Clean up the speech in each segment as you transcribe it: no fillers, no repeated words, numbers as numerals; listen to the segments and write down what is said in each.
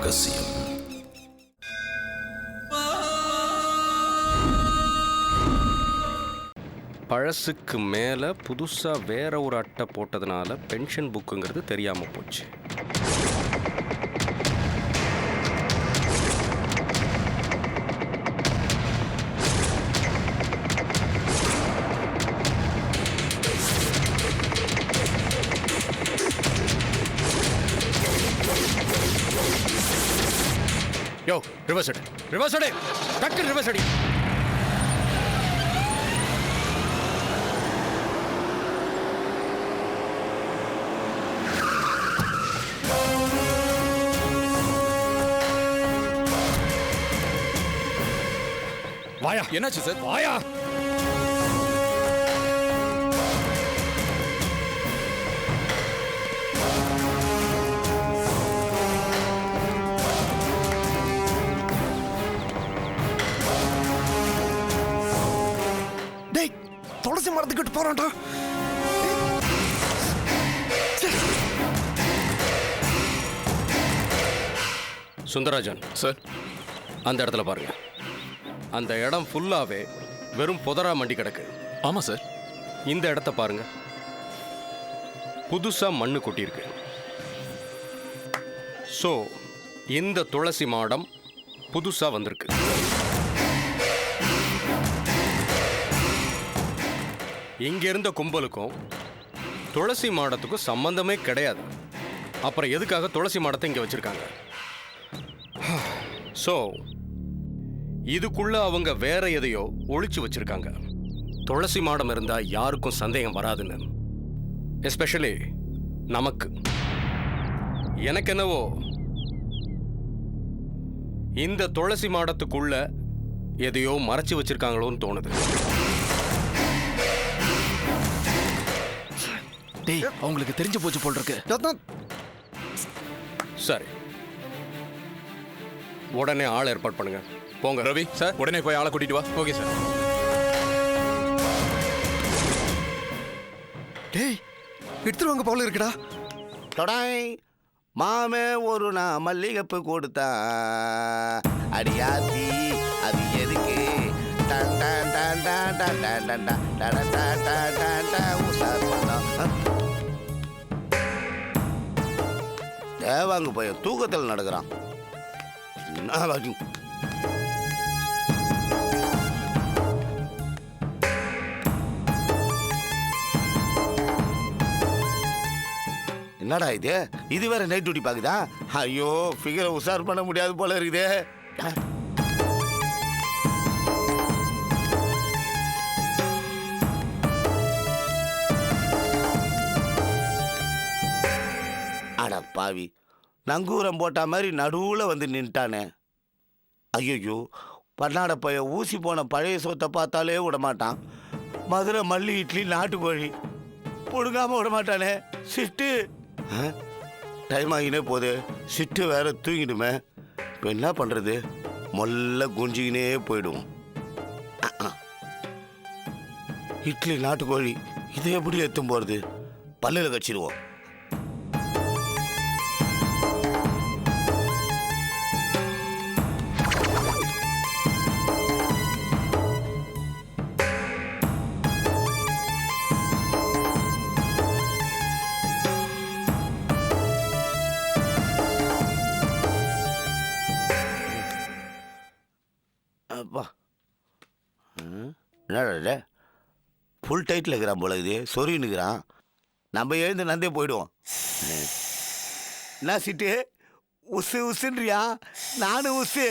ரகசியம். பழசுக்கு மேலே புதுசாக வேற ஒரு அட்டை போட்டதுனால பென்ஷன் புக்குங்கிறது தெரியாமல் போச்சு. யோ, ரிவர்ஸ் அடி, ரிவர்ஸ் அடி, டக்கு ரிவர்ஸ் அடி. வாயா. என்னாச்சு சார்? வாயா. டேய், துளசி மரத்துக்கிட்டு போறான்டா. சுந்தரராஜன் சார், அந்த இடத்துல பாருங்க. அந்த இடம் ஃபுல்லாவே வெறும் புதரா மண்டி கிடக்கு. ஆமா சார். இந்த இடத்த பாருங்க, புதுசா மண்ணு கொட்டியிருக்கு. ஸோ இந்த துளசி மாடம் புதுசா வந்திருக்கு. இங்க இருந்த கும்பலுக்கும் துளசி மாடத்துக்கும் சம்பந்தமே கிடையாது. அப்புறம் எதுக்காக துளசி மாடத்தை இங்க வச்சிருக்காங்க? ஸோ இதுக்குள்ள அவங்க வேற எதையோ ஒளிச்சு வச்சிருக்காங்க. துளசி மாடம் இருந்தா யாருக்கும் சந்தேகம் வராதுன்னு, எஸ்பெஷலி நமக்கு. எனக்கு என்னவோ இந்த துளசி மாடத்துக்குள்ள எதையோ மறைச்சு வச்சிருக்காங்களோன்னு தோணுது. டேய், அவங்களுக்கு தெரிஞ்சு போச்சு போல் இருக்கு. சரி, உடனே ஆள் ஏற்பாடு பண்ணுங்க. போங்க. ரவி சார், உடனே போய் ஆளை கூட்டிட்டு வா. Okay sir. டேய், எடுத்துருவாங்க போல இருக்குடா. தொடாய் மாமே ஒரு நான் மல்லிகைப்பூ கொடுத்தா அடியாத்தி அது எதுக்கு தேவாங்க போய் தூக்கத்தில் நடக்கிறான். என்னடா இது வேற நைட் டியூட்டி பாக்குதா? ஐயோ, ஃபிகரை உஷார் பண்ண முடியாது போல இருக்குதே. அட பாவி, நங்கூரம் போட்ட மாதிரி நடுவில் வந்து நின்ட்டானே. ஐயோ, பன்னாட பைய ஊசி போன பழைய சோத்தை பார்த்தாலே விட மாட்டான். மதுரை மல்லி இட்லி நாட்டுக்கோழி பொடுங்காம விட மாட்டானே. சிட்டு டைம் ஆகினே போதே, சிட்டு வேற தூங்கிடுமே. இப்போ என்ன பண்ணுறது? மொல்ல குஞ்சிக்கினே போயிடுவோம். இட்லி நாட்டுக்கோழி இதை எப்படி எத்தும் போகிறது? பல்லில் கச்சிடுவோம். அப்பா, என்னடா ஃபுல் டைட்டில் இருக்கிறான் போல இது, சொரின்னுக்கிறான். நம்ம எழுந்து நந்தே போயிடுவோம். என்ன சிட்டு உசு உசுன்றியா? நானும் உசு.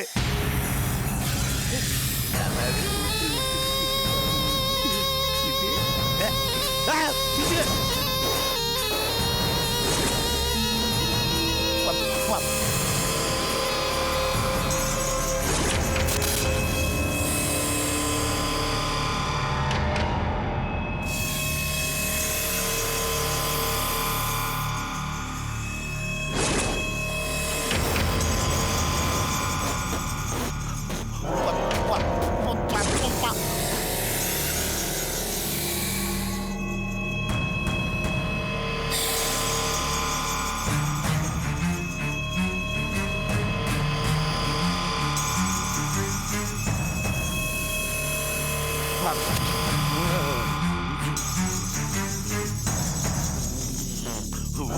சிட்டு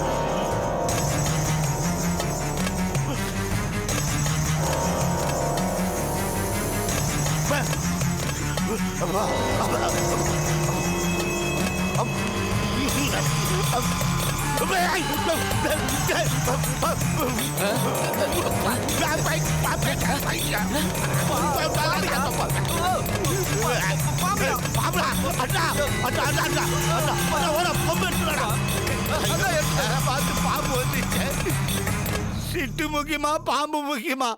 முக்கியமா பாம்பு முக்கியமா?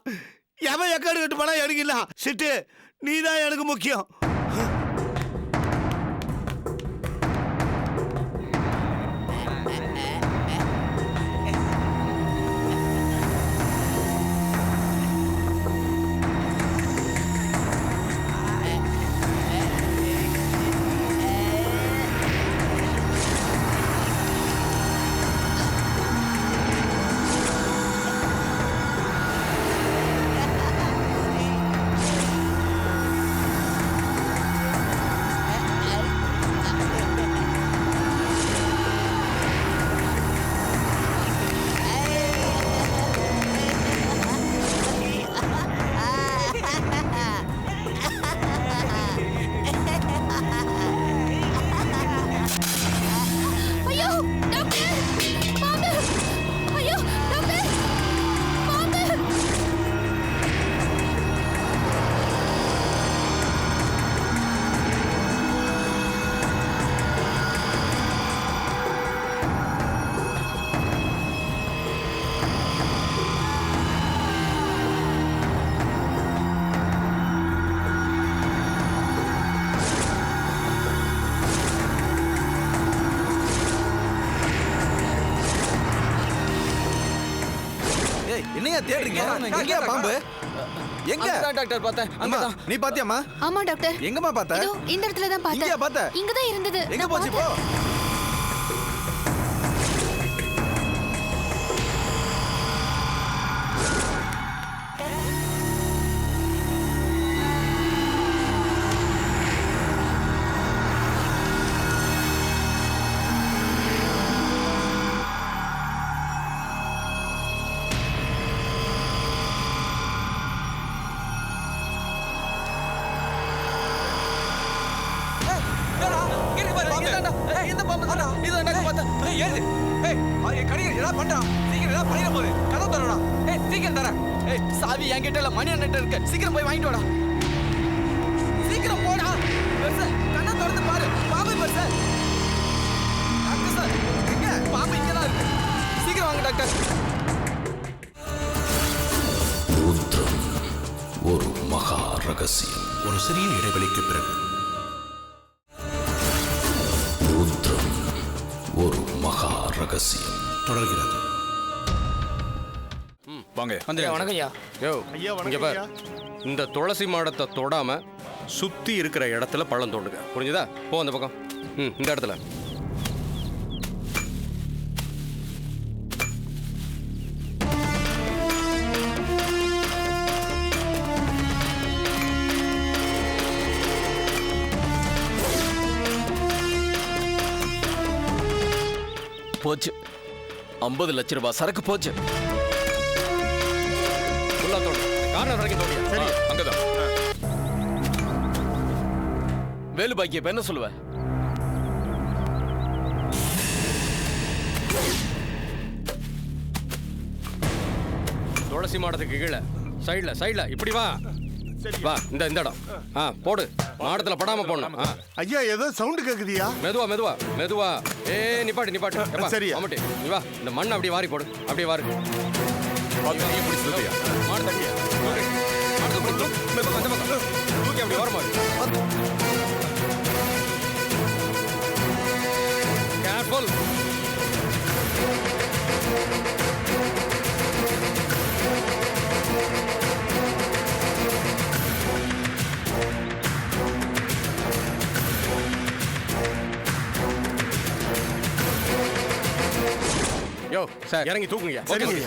எவன் எக்கடு கட்டு போனா எடுக்கலாம். சிட்டு நீதான் எனக்கு முக்கியம். என்னையா தேடுறீங்க? எங்கயா பாம்பு? எங்க டாக்டர் பார்த்தேன். அம்மா, நீ பாத்தியாம்மா? ஆமா டாக்டர். எங்கம்மா பார்த்த? இதோ இந்த இடத்துல தான் பார்த்தேன். இங்கயா பார்த்த? இங்க தான் இருந்தது. எங்க நான் போச்சு போ? பார்த்தேன். சாவி என்கிட்ட இல்ல, மணி அண்ணன் இருக்கு. சீக்கிரம் போய் வாங்கிட்டு வாடா. சீக்கிரம் போடா. பெருசு கண்ணை திறந்து பாரு. பாம்பு பெருசு. டாக்டர் சார், எங்க பாம்பு? இங்கதான் இருக்கு. சீக்கிரம் வாங்க டாக்டர். ருத்ரம் ஒரு மகா ரகசியம். ஒரு சிறிய இடைவெளிக்கு பிறகு ருத்ரம் ஒரு மகா ரகசியம் தொடர்கிறது. வாங்க. வணக்கம் ஐயா. யோ இங்க பாரு, இந்த துளசி மாடத்தை தொடாம சுத்தி இருக்கிற இடத்துல பள்ளம் தோண்டுங்க. புரிஞ்சுதா? போ அந்த பக்கம். இந்த இடத்துல. போச்சு. 50 லட்சம் ரூபாய் சரக்கு போச்சு. ஃபுல்லா தோடு. கார்னர் வரைக்கும் தோடியா? சரி, அங்கதான். வேலு பாக்கி இப்ப என்ன சொல்லுவ? துளசி மாடத்துக்கு கீழே சைடுல இப்படி வா. வா, இந்த இடம். போடு. மாடத்துல படாம போடணும். ஐயா ஏதோ சவுண்ட் கேக்குதியா? மெதுவா. நிப்பாட்டு. எப்பா, சரியா. ஆமாட்டி. நீ வா, இந்த மண்ணை அப்படியே வாரி போடு. அப்படியே வாரு. மாடு தட்டியா? மாடு தூக்கி அப்படி ஓரமா வை. கேர்ஃபுல். யோ சார், இறங்கி தூக்குங்க. சரிங்க.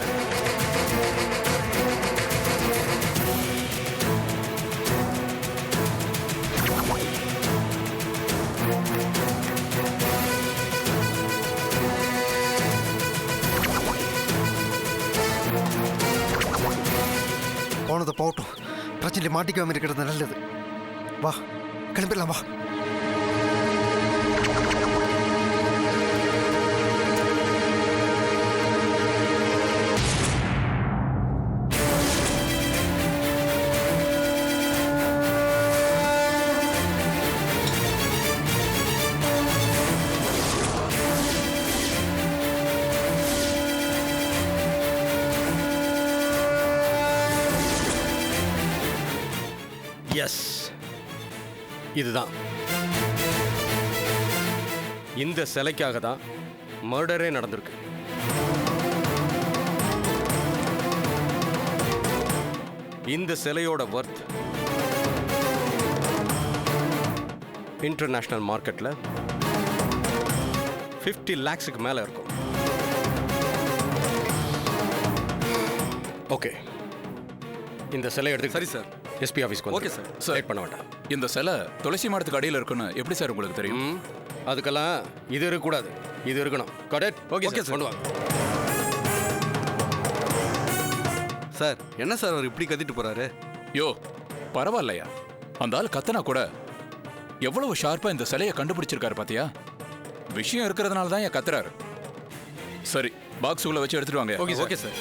போனது போகட்டும். பிரச்சனையில் மாட்டிக்காமல் இருக்கிறது நல்லது. வா, கிளம்பிடலாம், வா. எஸ், இதுதான். இந்த சிலைக்காக தான் மர்டரே நடந்திருக்கு. இந்த சிலையோட வர்த் இன்டர்நேஷனல் மார்க்கெட்டில் 50 lakhs மேலே இருக்கும். ஓகே, இந்த சிலை எடுத்து சரி சார். எஸ்பி ஆஃபீஸ்க்கு ஓகே சார். செலக்ட் பண்ண வேண்டாம். இந்த சிலை துளசி மாடத்துக்கு அடியில் இருக்குன்னு எப்படி சார் உங்களுக்கு தெரியும்? அதுக்கெல்லாம் இது இருக்கக்கூடாது, இது இருக்கணும். கரெக்ட். ஓகே ஓகே சார், கொண்டு வாங்க. சார், என்ன சார் அவர் இப்படி கத்திட்டு போறாரு? யோ, பரவாயில்லையா? அந்த ஆள் கத்தனா கூட எவ்வளவு ஷார்ப்பா இந்த சிலையை கண்டுபிடிச்சிருக்காரு பாத்தியா? விஷயம் இருக்கிறதுனால தான் ஏன் கத்துறாரு. சரி, பாக்ஸ் உள்ள வச்சு எடுத்துட்டு வாங்க. Okay sir.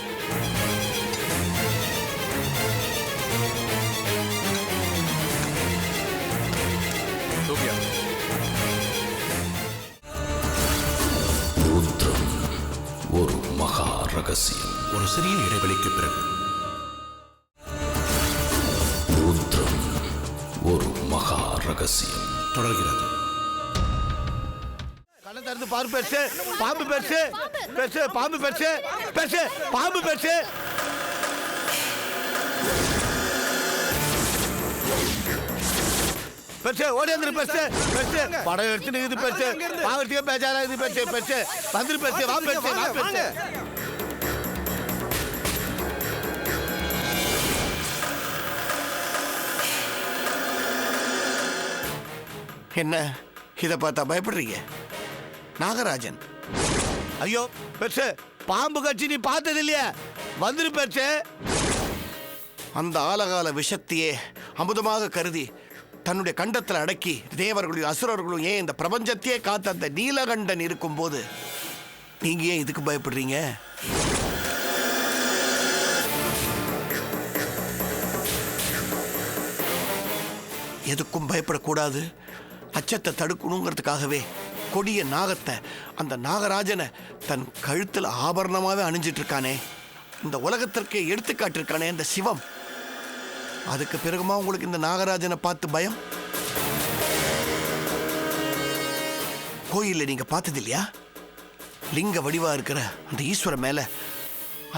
சோபியா, ருத்ரம் ஒரு மகா ரகசியம். ஒரு சிறிய இடைவெளிக்கு பிறகு ருத்ரம் ஒரு மகா ரகசியம் தொடர்கிறது. கண்ணை திறந்து பாரு பெருசு. பாம்பு பெருசு. பெருசு பாம்பு பெருசு. பெருசு பாம்பு பெருசு. பெருசு ஓடி வந்துரு பெருசு. பெருசு படம் எடுத்து நிக்குது பெருசு. வாங்கறதுக்கே பேஜாரா இது பெருசு. பெருசு வந்துரு பெருசு. வா பெருசு. வா பெருசு. என்ன இதை பார்த்தா பயப்படுறீங்க? நாகராஜன். ஐயோ பெருசு, பாம்பு கட்சி நீ பார்த்தது இல்லையா? வந்துரு பெருசு. அந்த ஆலகால விஷத்தையே அமுதமாக கருதி தன்னுடைய கண்டத்தில் அடக்கி தேவர்களும் அசுரர்களும் ஏன் இந்த பிரபஞ்சத்தையே காத்த அந்த நீலகண்டன் இருக்கும்போது நீங்க ஏன் இதுக்கு பயப்படுறீங்க? எதுக்கும் பயப்படக்கூடாது. அச்சத்தை தடுக்கணுங்கிறதுக்காகவே கொடிய நாகத்தை, அந்த நாகராஜனை தன் கழுத்தில் ஆபரணமாகவே அணிஞ்சிட்டு இருக்கானே, இந்த உலகத்திற்கே எடுத்துக்காட்டிருக்கானே இந்த சிவம். அதுக்கு பிறகுமா உங்களுக்கு இந்த நாகராஜனை பார்த்து பயம்? கோயிலில் நீங்க பார்த்தது இல்லையா? லிங்க வடிவா இருக்கிற அந்த ஈஸ்வரன் மேல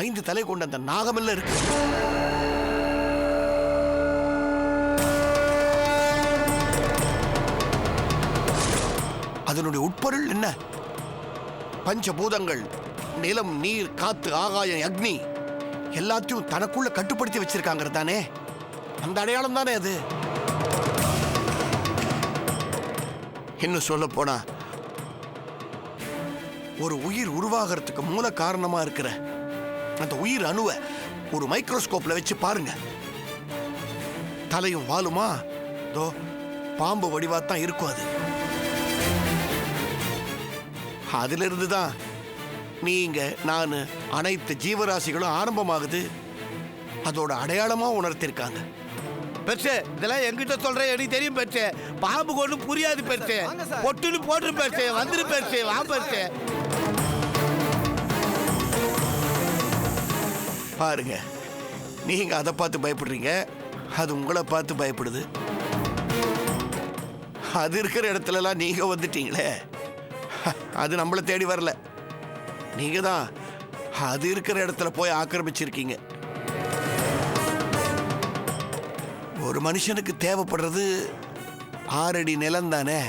5 தலை கொண்ட அந்த நாகமெல்லாம் இருக்கு. அதனுடைய உட்பொருள் என்ன? பஞ்சபூதங்கள், நிலம், நீர், காத்து, ஆகாயம், அக்னி எல்லாத்தையும் தனக்குள்ள கட்டுப்படுத்தி வச்சிருக்காங்கிறது தானே அந்த அடையாளம் தானே அது. இன்னும் சொல்ல போனா ஒரு உயிர் உருவாகிறதுக்கு மூல காரணமா இருக்கிற அந்த உயிர் அணுவை ஒரு மைக்ரோஸ்கோப்ல வச்சு பாருங்க. தலையும் வாலுமா தோ பாம்பு வடிவாத்தான் இருக்கும். அதுல இருந்து தான் நீங்க, நான், அனைத்து ஜீவராசிகளும் ஆரம்பமாகுது. அதோட அடையாளமா உணர்த்திருக்காங்க. பெருசு இதெல்லாம் எங்கிட்ட சொல்றேன், எனக்கு தெரியும் பெருசு. பாம்பு கொண்டு புரியாது பெருசு. பொட்டுன்னு போட்டு பெருசு. வந்துரு பெருசு. வா பெருசு. பாருங்க, நீங்க அதை பார்த்து பயப்படுறீங்க, அது உங்களை பார்த்து பயப்படுது. அது இருக்கிற இடத்துலலாம் நீங்க வந்துட்டீங்களே, அது நம்மளை தேடி வரல. நீங்க தான் அது இருக்கிற இடத்துல போய் ஆக்கிரமிச்சிருக்கீங்க. ஒரு மனுஷனுக்கு தேவைப்படுறது 6 அடி நிலம் தானே.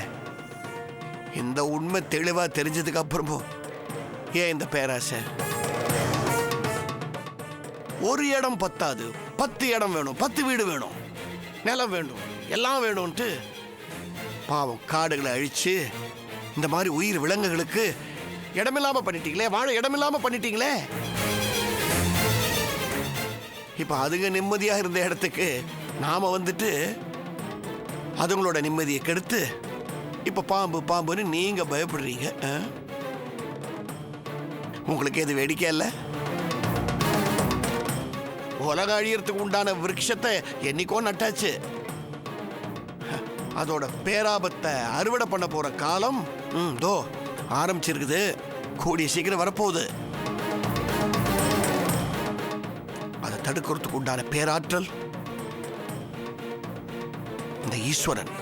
இந்த உண்மை தெளிவா தெரிஞ்சதுக்கு அப்புறமும் ஏன் இந்த பேராசை? ஒரு இடம் பத்தாது, 10 இடம் வேணும், 10 வீடு வேணும், நிலம் வேணும், எல்லாம் வேணும்ட்டு பாவம் காடுகளை அழிச்சு இந்த மாதிரி உயிர் விலங்குகளுக்கு இடமில்லாம பண்ணிட்டீங்களே, வாழ இடமில்லாம பண்ணிட்டீங்களே. இப்போ அதுங்க நிம்மதியாக இருந்த இடத்துக்கு நாம் வந்துட்டு அதுங்களோட நிம்மதியை கெடுத்து இப்போ பாம்பு பாம்புன்னு நீங்கள் பயப்படுறீங்க. உங்களுக்கு எது வேடிக்கை இல்லை? உலக அழியறதுக்கு உண்டான விருட்சத்தை என்னைக்கோ நட்டாச்சு. அதோட பேராபத்தை அறுவடை பண்ண போற காலம் தோ ஆரம்பிச்சிருக்குது. கூடிய சீக்கிரம் வரப்போகுது. அதை தடுக்கிறதுக்கு உண்டான பேராற்றல் இந்த ஈஸ்வரன்,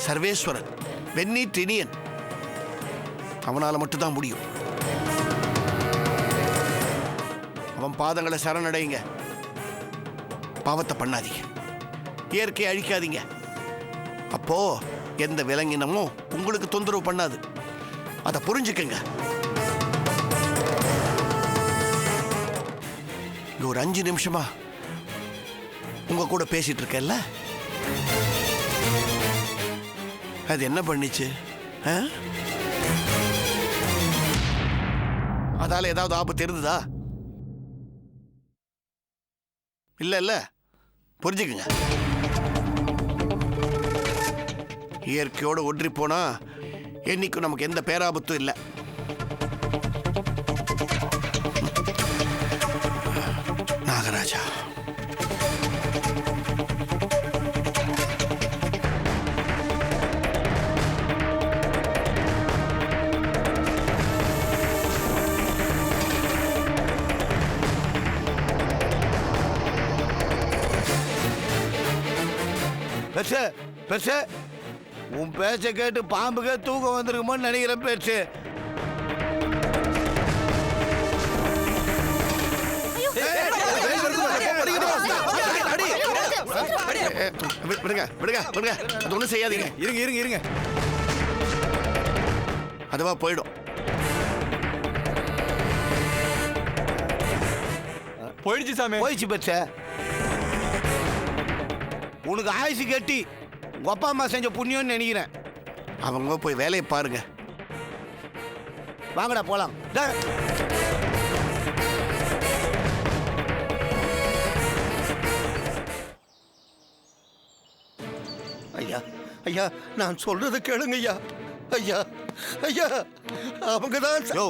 சர்வேஸ்வரன், வெண்ணீற்றினியன், அவனால மட்டும்தான் முடியும். அவன் பாதங்களை சரணடைங்க. பாவத்தை பண்ணாதீங்க, இயற்கையை அழிக்காதீங்க. அப்போ எந்த விலங்கினமும் உங்களுக்கு தொந்தரவு பண்ணாது. அதை புரிஞ்சுக்கங்க. இங்க ஒரு 5 நிமிஷமா உங்க கூட பேசிட்டு இருக்கேன்ல, அது என்ன பண்ணிச்சு? அதால ஏதாவது ஆபத்து இருந்ததா? இல்ல இல்ல, புரிஞ்சுக்குங்க. இயற்கையோடு ஒன்றி போனா என்னைக்கும் நமக்கு எந்த பேராபத்தும் இல்லை. நாகராஜா, பெருசு பெருசு, உன் பேச்சை கேட்டு பாம்புக்கே தூக்கம் வந்துருக்குமோன்னு நினைக்கிறேன் பேச்சு. விடுங்க விடுங்க விடுங்க, அது ஒன்றும் செய்யாதீங்க. இருங்க இருங்க இருங்க, அதுவா போயிடும். போயிடுச்சு சாமி. போயிடுச்சு பெருசு. உனக்கு ஆயுசு கட்டி உங்க அப்பா அம்மா செஞ்ச புண்ணியம்னு நினைக்கிறேன். அவங்க போய் வேலையை பாருங்க. வாங்கடா போலாம். ஐயா ஐயா, நான் சொல்றதை கேளுங்க ஐயா. ஐயா ஐயா, அவங்க தான் யோ,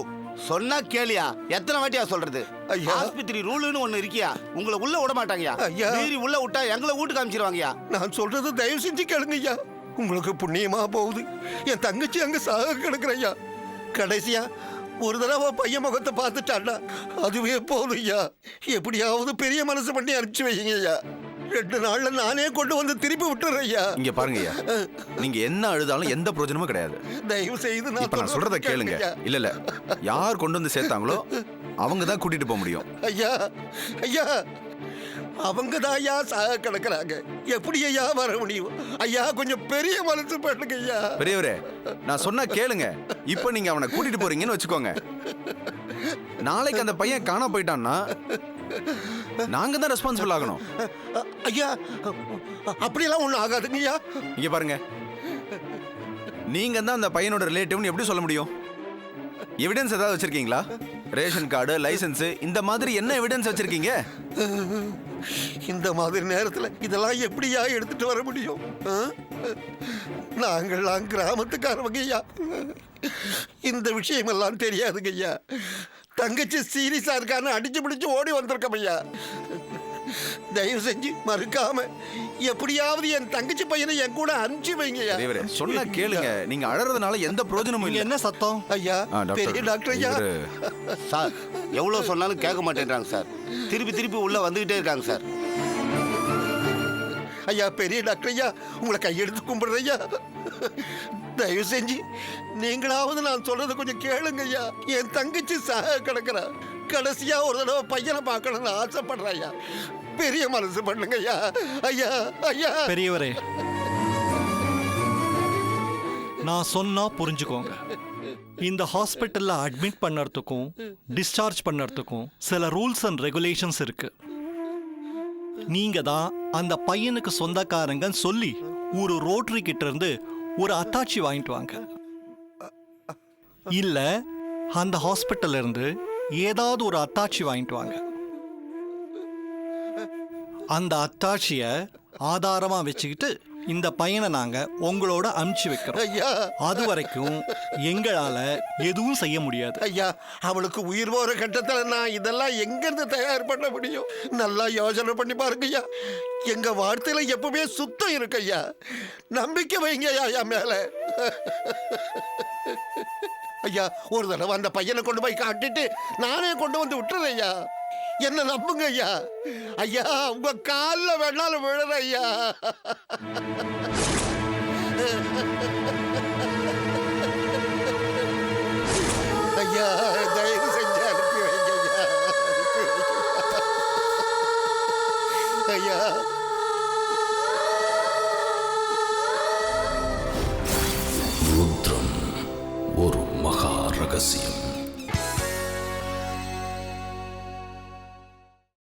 சொன்னா கேளியா? எத்தனை வாட்டியா சொல்றது? ஐயா. ஆஸ்பத்திரி ரூல்னு ஒண்ணு இருக்கியா? உங்களை உள்ள விட மாட்டாங்கயா. ஐயா. மீறி உள்ள விட்டா எங்களை வீட்டுக்கு காமிச்சிருவாங்கயா. நான் சொல்றது தயவு செஞ்சு கேளுங்க ஐயா. உங்களுக்கு புண்ணியமா போகுது. என் தங்கச்சி அங்க சாக கிடக்குறையா. கடைசியா ஒரு தடவை பையன் முகத்தை பார்த்துட்டாண்டா, அதுவே போதும் ஐயா. எப்படியாவது பெரிய மனசு பண்ணி அனுப்பிச்சு வைங்க ஐயா. 2 நாள்ல நானே கொண்டு வந்து திருப்பி விட்டுறேன் ஐயா. இங்க பாருங்க ஐயா, நீங்க என்ன அழுதாலும் எந்த பிரயோஜனமும் கிடையாது. தயவு செய்து இப்ப நான் சொல்றத கேளுங்க. இல்ல இல்ல, யார் கொண்டு வந்து சேர்த்தாங்களோ அவங்க தான் கூட்டிட்டு போக முடியும். ஐயா ஐயா, அவங்க தான் ஐயா சாக கிடக்குறாங்க. எப்படி ஐயா வர முடியும்? ஐயா கொஞ்சம் பெரிய மனசு பண்ணுங்க ஐயா. பெரியவரே, நான் சொன்னா கேளுங்க. இப்ப நீங்க அவனை கூட்டிட்டு போறீங்கன்னு வச்சுக்கோங்க. நாளைக்கு அந்த பையன் காணாம போயிட்டான்னா நாங்க தான் ரெஸ்பான்சிபிள் ஆகணும். ஐயா அப்படியெல்லாம் ஒன்றும் ஆகாதுங்க ஐயா. இங்க பாருங்க, நீங்க தான் அந்த பையனோட ரிலேட்டிவ்னு எப்படி சொல்ல முடியும்? எவிடன்ஸ் ஏதாவது வச்சிருக்கீங்களா? ரேஷன் கார்டு, லைசன்ஸ், இந்த மாதிரி என்ன எவிடன்ஸ் வச்சிருக்கீங்க? இந்த மாதிரி நேரத்தில் இதெல்லாம் எப்படியா எடுத்துட்டு வர முடியும்? நாங்கள்லாம் கிராமத்துக்காரவங்க ஐயா. இந்த விஷயமெல்லாம் தெரியாதுங்க ஐயா. தங்கச்சி சீரியஸா இருக்கான்னு அடிச்சு பிடிச்சு ஓடி வந்திருக்கோம் ஐயா. தயவு செஞ்சு மறுக்காம எப்படியாவது என் தங்கச்சி பையனை என் கூட அனுப்பிச்சு வைங்க ஐயா. பெரியவரே, சொன்னா கேளுங்க. நீங்க அழறதுனால எந்த பிரயோஜனமும் இல்லை. என்ன சத்தம்? ஐயா, பெரிய டாக்டர் ஐயா. சார், எவ்வளவு சொன்னாலும் கேட்க மாட்டேன்றாங்க சார். திருப்பி திருப்பி உள்ள வந்துகிட்டே இருக்காங்க சார். ஐயா, பெரிய டாக்டர் ஐயா, உங்களை கையெடுத்து கும்பிடுற ஐயா. தயவு செஞ்சு நீங்களாவது நான் சொல்றதை கொஞ்சம் கேளுங்க ஐயா. என் தங்கச்சி சாக கிடக்குறா. கடைசியா ஒரு தடவை பையனை பார்க்கணும்னு ஆசைப்படுறா ஐயா. பெரிய மனசு பண்ணுங்க ஐயா. ஐயா ஐயா. பெரியவரே, நான் சொன்னா புரிஞ்சுக்கோங்க. இந்த ஹாஸ்பிட்டல்ல அட்மிட் பண்ணறதுக்கும் டிஸ்சார்ஜ் பண்ணறதுக்கும் சில ரூல்ஸ் அண்ட் ரெகுலேஷன்ஸ் இருக்கு. நீங்க தான் அந்த பையனுக்கு சொந்தக்காரங்கன்னு சொல்லி ஒரு ரோட்டரி கிட்ட இருந்து ஒரு அத்தாட்சி வாங்கிட்டு வாங்க. இல்ல அந்த ஹாஸ்பிட்டல்ல இருந்து ஏதாவது ஒரு அத்தாட்சி வாங்கிட்டு வாங்க. அந்த அத்தாட்சியை ஆதாரமா வச்சுக்கிட்டு இந்த பையனை நாங்க உங்களோட அனுப்பிச்சு வைக்கிறோம். ஐயா அது வரைக்கும் எங்களால எதுவும் செய்ய முடியாது. ஐயா, அவளுக்கு உயிர் போற கட்டத்துல நான் இதெல்லாம் எங்கிருந்து தயார் பண்ண முடியும்? நல்லா யோசனை பண்ணி பாருங்க ஐயா. எங்க வார்த்தையில எப்பவுமே சுத்தம் இருக்கு ஐயா. நம்பிக்கை வைங்க ஐயா என் மேல. ஐயா, ஒரு தடவை அந்த பையனை கொண்டு போய் காட்டிட்டு நானே கொண்டு வந்து விட்டுறேன் ஐயா. என்ன நம்புங்க ஐயா. ஐயா, உங்க காலில் வேணாலும் விழுற ஐயா. ஐயா, தயவு செஞ்சு அனுப்பி வைங்க ஐயா. அனுப்பி வைங்க ஐயா.